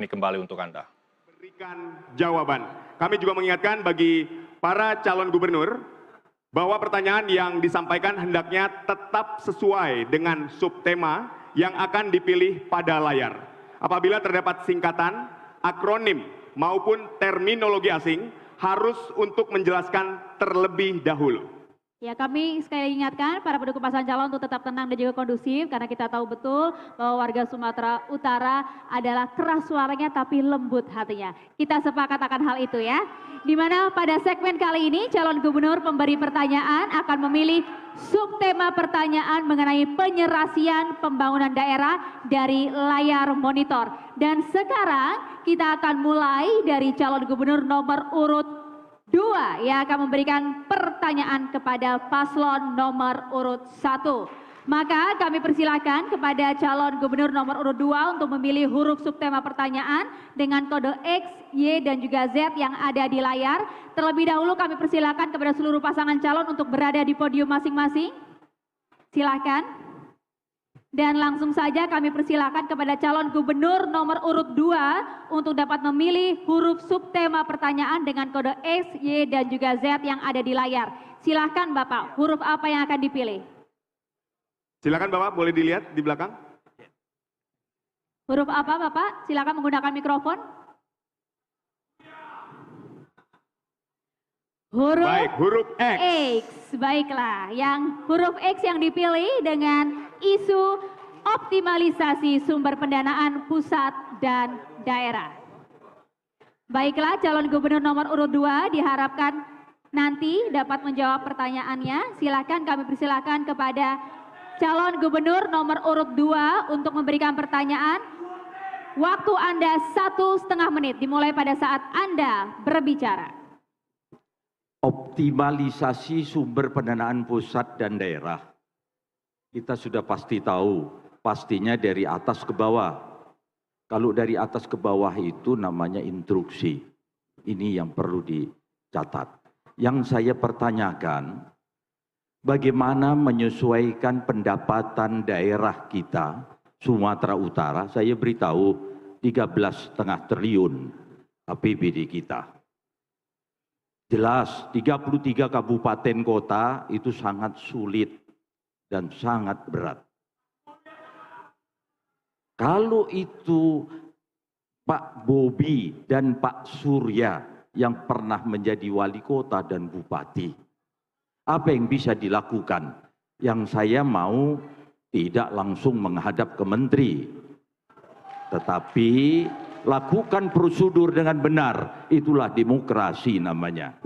Ini kembali untuk Anda. Berikan jawaban. Kami juga mengingatkan bagi para calon gubernur bahwa pertanyaan yang disampaikan hendaknya tetap sesuai dengan subtema yang akan dipilih pada layar. Apabila terdapat singkatan, akronim maupun terminologi asing harus untuk menjelaskan terlebih dahulu. Ya, kami sekali ingatkan para pendukung pasangan calon untuk tetap tenang dan juga kondusif karena kita tahu betul bahwa warga Sumatera Utara adalah keras suaranya tapi lembut hatinya. Kita sepakat akan hal itu ya. Di mana pada segmen kali ini calon gubernur pemberi pertanyaan akan memilih subtema pertanyaan mengenai penyerasian pembangunan daerah dari layar monitor. Dan sekarang kita akan mulai dari calon gubernur nomor urut 2 yang akan memberikan pertanyaan kepada paslon nomor urut 1. Maka kami persilakan kepada calon gubernur nomor urut 2 untuk memilih huruf subtema pertanyaan dengan kode X, Y, dan juga Z yang ada di layar. Terlebih dahulu kami persilakan kepada seluruh pasangan calon untuk berada di podium masing-masing. Silakan. Dan langsung saja kami persilakan kepada calon gubernur nomor urut 2 untuk dapat memilih huruf subtema pertanyaan dengan kode X, Y, dan juga Z yang ada di layar. Silakan Bapak, huruf apa yang akan dipilih? Silakan Bapak, boleh dilihat di belakang. Huruf apa Bapak? Silakan menggunakan mikrofon. Baik, huruf X. X. Baiklah, yang huruf X yang dipilih dengan isu optimalisasi sumber pendanaan pusat dan daerah. Baiklah, calon gubernur nomor urut 2 diharapkan nanti dapat menjawab pertanyaannya. Silakan, kami persilakan kepada calon gubernur nomor urut 2 untuk memberikan pertanyaan. Waktu Anda 1,5 menit dimulai pada saat Anda berbicara. Optimalisasi sumber pendanaan pusat dan daerah. Kita sudah pasti tahu, pastinya dari atas ke bawah. Kalau dari atas ke bawah itu namanya instruksi. Ini yang perlu dicatat. Yang saya pertanyakan, bagaimana menyesuaikan pendapatan daerah kita, Sumatera Utara, saya beritahu 13,5 triliun APBD kita. Jelas 33 kabupaten kota itu sangat sulit dan sangat berat. Kalau itu Pak Bobi dan Pak Surya yang pernah menjadi wali kota dan bupati, apa yang bisa dilakukan? Yang saya mau tidak langsung menghadap ke menteri, tetapi lakukan prosedur dengan benar, itulah demokrasi namanya.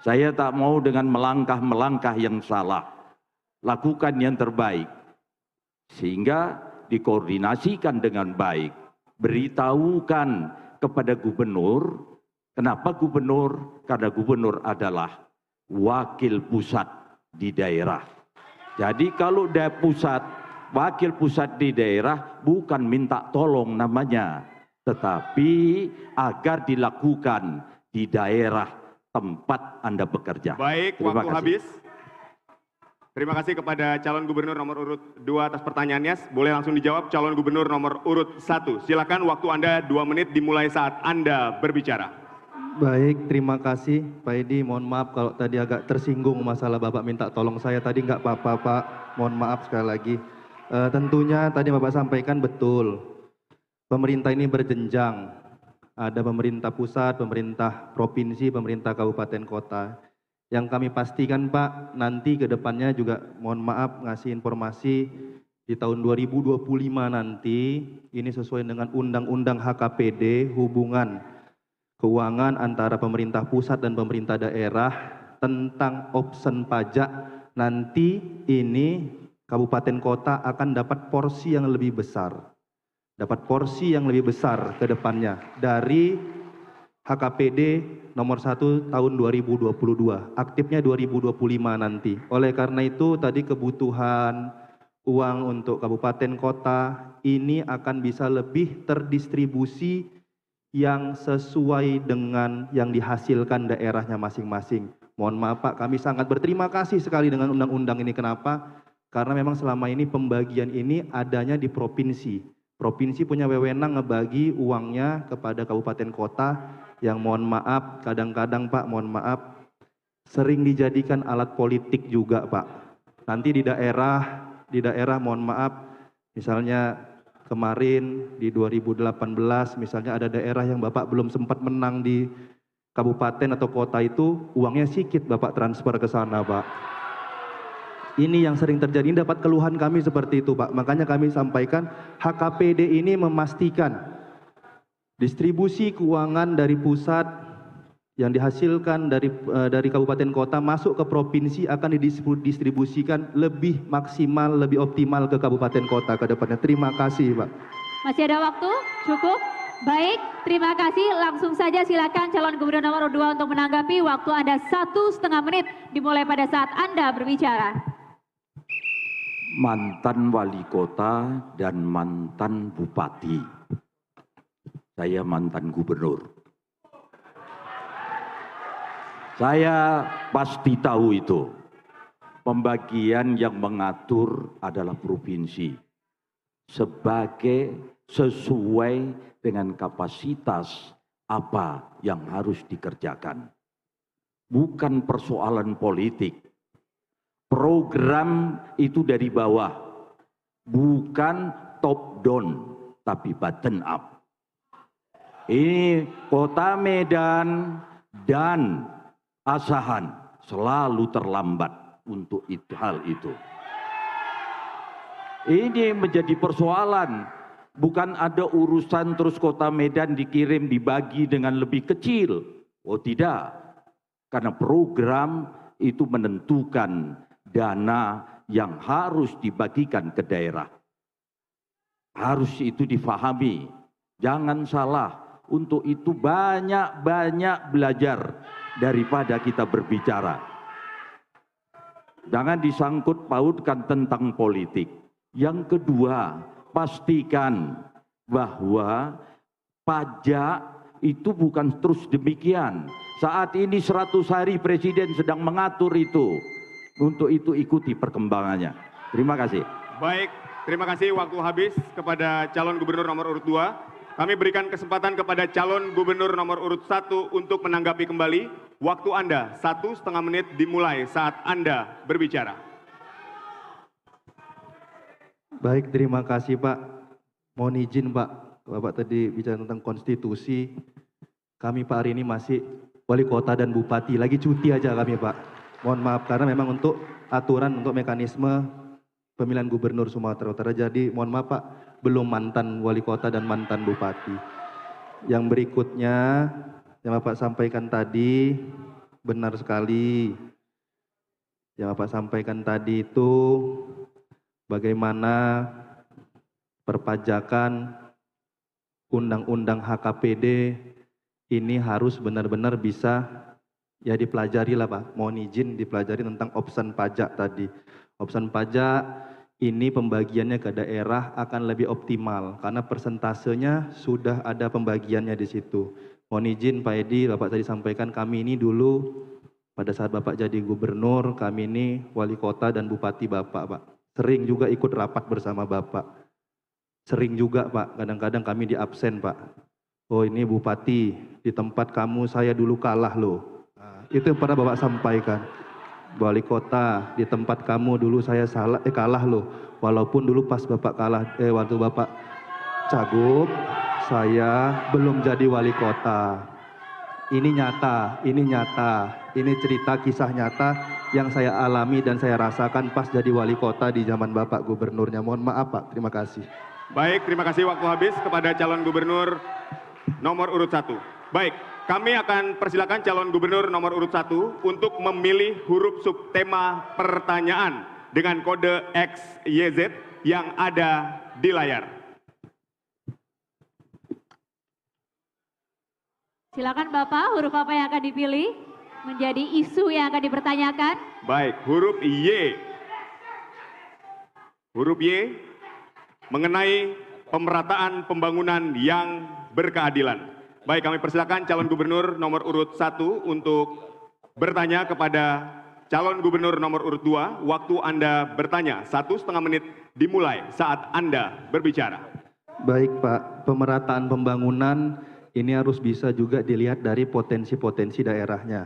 Saya tak mau dengan melangkah-melangkah yang salah, lakukan yang terbaik. Sehingga dikoordinasikan dengan baik, beritahukan kepada gubernur. Kenapa gubernur? Karena gubernur adalah wakil pusat di daerah. Jadi kalau pusat, wakil pusat di daerah bukan minta tolong namanya, tetapi agar dilakukan di daerah tempat Anda bekerja. Baik, Terima waktu kasih. habis. Terima kasih kepada calon gubernur nomor urut 2 atas pertanyaannya. Boleh langsung dijawab calon gubernur nomor urut 1. Silakan, waktu Anda 2 menit dimulai saat Anda berbicara. Baik, terima kasih Pak Edi. Mohon maaf kalau tadi agak tersinggung masalah Bapak minta tolong saya tadi, nggak apa-apa Pak. Mohon maaf sekali lagi. Tentunya tadi Bapak sampaikan betul. Pemerintah ini berjenjang, ada pemerintah pusat, pemerintah provinsi, pemerintah kabupaten kota. Yang kami pastikan Pak, nanti ke depannya juga mohon maaf ngasih informasi di tahun 2025 nanti, ini sesuai dengan Undang-Undang HKPD, hubungan keuangan antara pemerintah pusat dan pemerintah daerah tentang option pajak, nanti ini kabupaten kota akan dapat porsi yang lebih besar. Dapat porsi yang lebih besar ke depannya dari HKPD nomor 1 tahun 2022, aktifnya 2025 nanti. Oleh karena itu tadi kebutuhan uang untuk kabupaten kota ini akan bisa lebih terdistribusi yang sesuai dengan yang dihasilkan daerahnya masing-masing. Mohon maaf Pak, kami sangat berterima kasih sekali dengan undang-undang ini. Kenapa? Karena memang selama ini pembagian ini adanya di provinsi. Provinsi punya wewenang ngebagi uangnya kepada kabupaten kota yang mohon maaf kadang-kadang Pak, mohon maaf sering dijadikan alat politik juga Pak. Nanti di daerah mohon maaf misalnya kemarin di 2018 misalnya ada daerah yang Bapak belum sempat menang di kabupaten atau kota itu uangnya sedikit Bapak transfer ke sana Pak. Ini yang sering terjadi, ini dapat keluhan kami seperti itu Pak. Makanya kami sampaikan HKPD ini memastikan distribusi keuangan dari pusat yang dihasilkan dari kabupaten kota masuk ke provinsi akan didistribusikan lebih maksimal, lebih optimal ke kabupaten kota ke depannya. Terima kasih Pak. Masih ada waktu? Cukup? Baik, terima kasih. Langsung saja silakan calon gubernur nomor 2 untuk menanggapi. Waktu Anda 1,5 menit dimulai pada saat Anda berbicara. Mantan wali kota dan mantan bupati. Saya mantan gubernur. Saya pasti tahu itu. Pembagian yang mengatur adalah provinsi. Sesuai dengan kapasitas apa yang harus dikerjakan. Bukan persoalan politik. Program itu dari bawah, bukan top down, tapi bottom up. Ini Kota Medan dan Asahan selalu terlambat untuk hal itu. Ini menjadi persoalan, bukan ada urusan terus Kota Medan dikirim dibagi dengan lebih kecil. Oh tidak, karena program itu menentukan dana yang harus dibagikan ke daerah. Harus itu difahami. Jangan salah, untuk itu banyak belajar daripada kita berbicara. Jangan disangkut pautkan tentang politik. Yang kedua, pastikan bahwa pajak itu bukan terus demikian. Saat ini 100 hari Presiden sedang mengatur itu. Untuk itu ikuti perkembangannya. Terima kasih. Baik, terima kasih. Waktu habis kepada calon gubernur nomor urut 2. Kami berikan kesempatan kepada calon gubernur nomor urut 1 untuk menanggapi kembali. Waktu Anda 1,5 menit dimulai saat Anda berbicara. Baik, terima kasih Pak. Mohon izin Pak, Bapak tadi bicara tentang konstitusi. Kami Pak hari ini masih wali kota dan bupati, lagi cuti aja kami Pak. Mohon maaf karena memang untuk aturan untuk mekanisme pemilihan gubernur Sumatera Utara. Jadi mohon maaf Pak, belum mantan wali kota dan mantan bupati. Yang berikutnya yang Bapak sampaikan tadi benar sekali. Yang Bapak sampaikan tadi itu bagaimana perpajakan undang-undang HKPD ini harus benar-benar bisa ya dipelajari lah Pak, mohon izin dipelajari tentang option pajak tadi. Option pajak ini pembagiannya ke daerah akan lebih optimal karena persentasenya sudah ada pembagiannya di situ. Mohon izin Pak Edi, Bapak tadi sampaikan kami ini dulu pada saat Bapak jadi gubernur, kami ini wali kota dan bupati Bapak Pak. Sering juga ikut rapat bersama Bapak. Sering juga Pak, kadang-kadang kami di absen Pak. Oh ini bupati, di tempat kamu saya dulu kalah loh. Itu yang pernah Bapak sampaikan. Wali kota, di tempat kamu dulu saya kalah loh. Walaupun dulu pas Bapak kalah, waktu Bapak cagup, saya belum jadi wali kota. Ini nyata, ini cerita kisah nyata yang saya alami dan saya rasakan pas jadi wali kota di zaman Bapak gubernurnya. Mohon maaf Pak, terima kasih. Baik, terima kasih. Waktu habis kepada calon gubernur nomor urut 1. Baik, kami akan persilakan calon gubernur nomor urut 1 untuk memilih huruf subtema pertanyaan dengan kode XYZ yang ada di layar. Silakan Bapak, huruf apa yang akan dipilih menjadi isu yang akan dipertanyakan? Baik, huruf Y. Huruf Y mengenai pemerataan pembangunan yang berkeadilan. Baik, kami persilakan calon gubernur nomor urut 1 untuk bertanya kepada calon gubernur nomor urut 2. Waktu Anda bertanya 1,5 menit dimulai saat Anda berbicara. Baik Pak, pemerataan pembangunan ini harus bisa juga dilihat dari potensi-potensi daerahnya.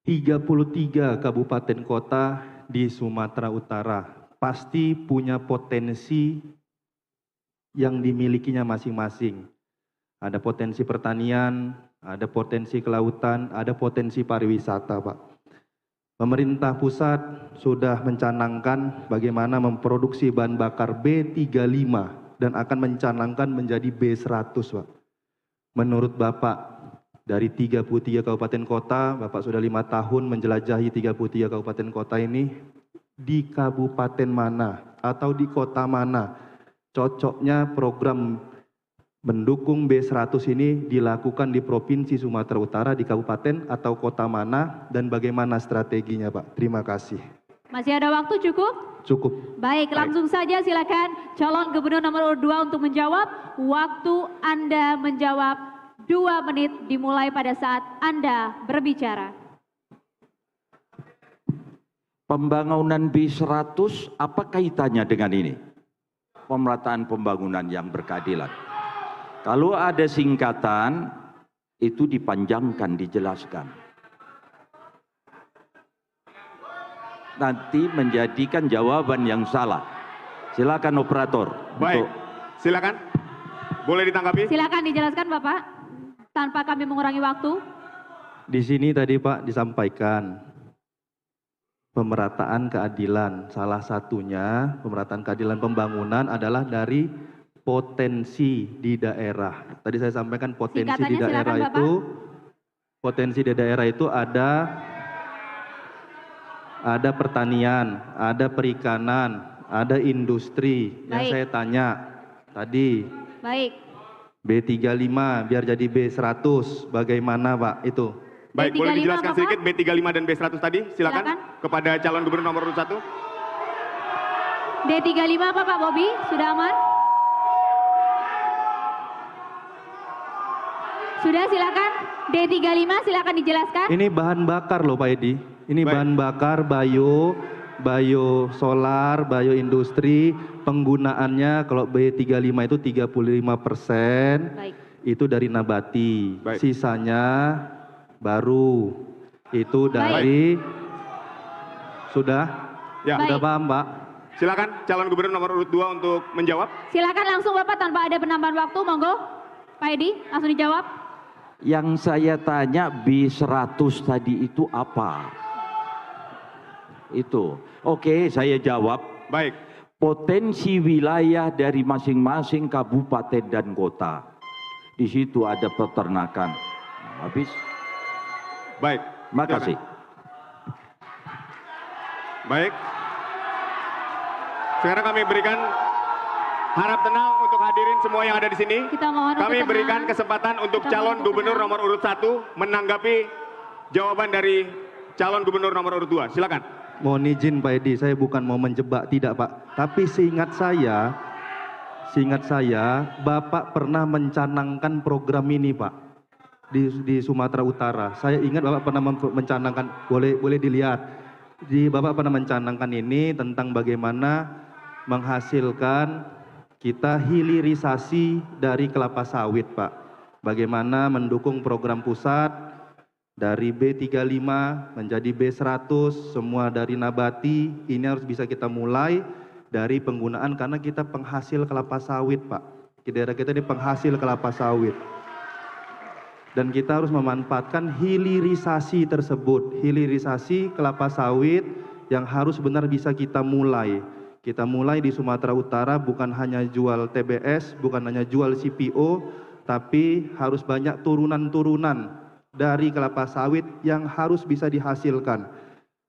33 kabupaten kota di Sumatera Utara pasti punya potensi yang dimilikinya masing-masing. Ada potensi pertanian, ada potensi kelautan, ada potensi pariwisata Pak. Pemerintah pusat sudah mencanangkan bagaimana memproduksi bahan bakar B35 dan akan mencanangkan menjadi B100 Pak. Menurut Bapak, dari 33 kabupaten kota, Bapak sudah 5 tahun menjelajahi 33 kabupaten kota ini, di kabupaten mana atau di kota mana cocoknya program mendukung B100 ini dilakukan di Provinsi Sumatera Utara, di kabupaten atau kota mana, dan bagaimana strateginya Pak? Terima kasih. Masih ada waktu cukup? Cukup. Baik, langsung saja silakan calon gubernur nomor urut 2 untuk menjawab. Waktu Anda menjawab 2 menit dimulai pada saat Anda berbicara. Pembangunan B100 apa kaitannya dengan ini? Pemerataan pembangunan yang berkeadilan. Kalau ada singkatan, itu dipanjangkan, dijelaskan. Nanti menjadikan jawaban yang salah. Silakan operator. Baik, silakan. Boleh ditanggapi? Silakan dijelaskan Bapak, tanpa kami mengurangi waktu. Di sini tadi Pak disampaikan pemerataan keadilan. Salah satunya pemerataan keadilan pembangunan adalah dari potensi di daerah. Tadi saya sampaikan potensi di Singkatannya daerah silakan, itu, potensi di daerah itu ada pertanian, ada perikanan, ada industri. Yang Baik. saya tanya tadi, Baik. B35 biar jadi B100, bagaimana Pak itu? Baik, boleh B35 dijelaskan apa, sedikit Pak? B35 dan B100 tadi? Silakan. Silakan. Kepada calon gubernur nomor urut 1. D35 apa Pak Bobi? Sudah aman? Sudah, silakan. D35 silakan dijelaskan. Ini bahan bakar loh Pak Edi. Ini Baik. bahan bakar bio solar, bio industri. Penggunaannya kalau B35 itu 35%. Baik. Itu dari nabati. Baik. Sisanya baru. Itu dari sudah Ya, Baik. sudah paham Pak? silakan calon gubernur nomor urut 2 untuk menjawab. Silakan langsung Bapak tanpa ada penambahan waktu, monggo. Pak Edi, langsung dijawab. Yang saya tanya B100 tadi itu apa? Itu. Oke, saya jawab. Baik, Potensi wilayah dari masing-masing kabupaten dan kota. Di situ ada peternakan. Habis. baik. Makasih. Baik. Sekarang kami berikan harap tenang untuk hadirin semua yang ada di sini. Kita mohon untuk Kami tenang. berikan kesempatan untuk Kita calon mohon untuk gubernur tenang. nomor urut 1 menanggapi jawaban dari calon gubernur nomor urut 2. Silakan. Mohon izin Pak Edi, saya bukan mau menjebak, tidak Pak. Tapi seingat saya, Bapak pernah mencanangkan program ini Pak, di Sumatera Utara. Saya ingat Bapak pernah mencanangkan, boleh dilihat. Bapak pernah mencanangkan ini tentang bagaimana menghasilkan kita hilirisasi dari kelapa sawit Pak. Bagaimana mendukung program pusat, dari B35 menjadi B100, semua dari nabati, ini harus bisa kita mulai dari penggunaan karena kita penghasil kelapa sawit Pak. Di daerah kita ini penghasil kelapa sawit. Dan kita harus memanfaatkan hilirisasi tersebut, hilirisasi kelapa sawit yang harus benar bisa kita mulai. Kita mulai di Sumatera Utara bukan hanya jual TBS, bukan hanya jual CPO, tapi harus banyak turunan-turunan dari kelapa sawit yang harus bisa dihasilkan.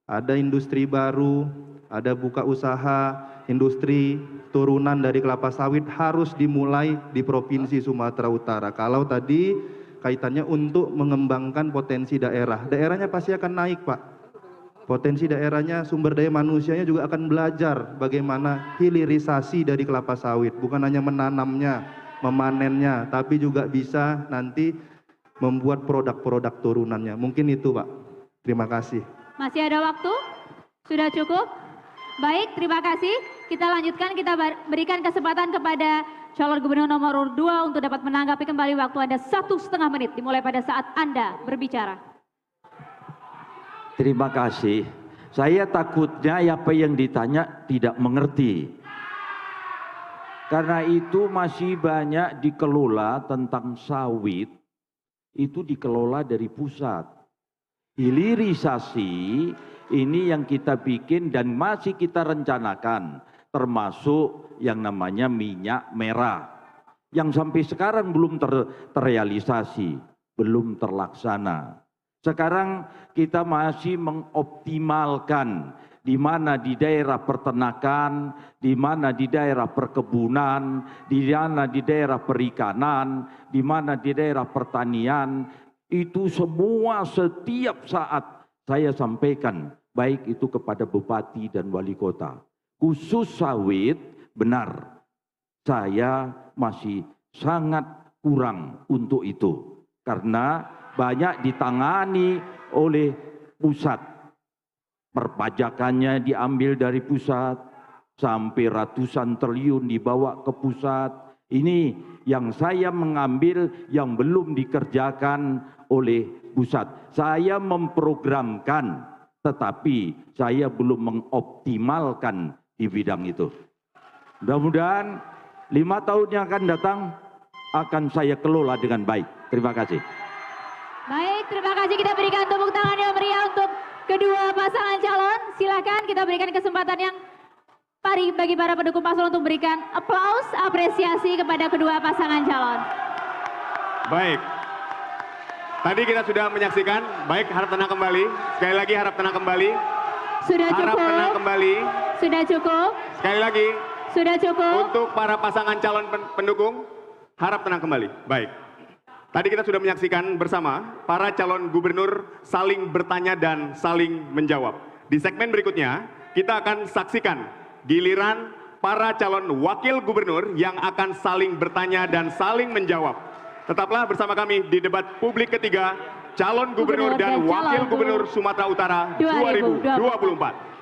Ada industri baru, ada buka usaha, industri turunan dari kelapa sawit harus dimulai di Provinsi Sumatera Utara. Kalau tadi kaitannya untuk mengembangkan potensi daerah, daerahnya pasti akan naik Pak. Potensi daerahnya, sumber daya manusianya juga akan belajar bagaimana hilirisasi dari kelapa sawit. Bukan hanya menanamnya, memanennya, tapi juga bisa nanti membuat produk-produk turunannya. Mungkin itu Pak. Terima kasih. Masih ada waktu? Sudah cukup? Baik, terima kasih. Kita lanjutkan, kita berikan kesempatan kepada calon gubernur nomor urut 2 untuk dapat menanggapi kembali. Waktu Anda 1,5 menit dimulai pada saat Anda berbicara. Terima kasih. Saya takutnya apa yang ditanya tidak mengerti. Karena itu masih banyak dikelola tentang sawit, itu dikelola dari pusat. Hilirisasi ini yang kita bikin dan masih kita rencanakan, termasuk yang namanya minyak merah yang sampai sekarang belum terrealisasi, belum terlaksana. Sekarang kita masih mengoptimalkan di mana di daerah peternakan, di mana di daerah perkebunan, di mana di daerah perikanan, di mana di daerah pertanian. Itu semua setiap saat saya sampaikan, baik itu kepada bupati dan wali kota. Khusus sawit, benar, saya masih sangat kurang untuk itu. Karena banyak ditangani oleh pusat. Perpajakannya diambil dari pusat, sampai ratusan triliun dibawa ke pusat. Ini yang saya mengambil yang belum dikerjakan oleh pusat. Saya memprogramkan, tetapi saya belum mengoptimalkan di bidang itu. Mudah-mudahan 5 tahun yang akan datang akan saya kelola dengan baik. Terima kasih. Baik, terima kasih. Kita berikan tepuk tangan yang meriah untuk kedua pasangan calon. Silakan kita berikan kesempatan yang bagi para pendukung paslon untuk berikan aplaus apresiasi kepada kedua pasangan calon. Baik. Tadi kita sudah menyaksikan, baik harap tenang kembali. Sekali lagi harap tenang kembali. Sudah Harap cukup. tenang kembali. Sudah cukup. Sekali lagi Sudah cukup. untuk para pasangan calon pendukung, harap tenang kembali. Baik. Tadi kita sudah menyaksikan bersama para calon gubernur saling bertanya dan saling menjawab. Di segmen berikutnya, kita akan saksikan giliran para calon wakil gubernur yang akan saling bertanya dan saling menjawab. Tetaplah bersama kami di debat publik ketiga calon gubernur dan wakil gubernur Sumatera Utara 2024.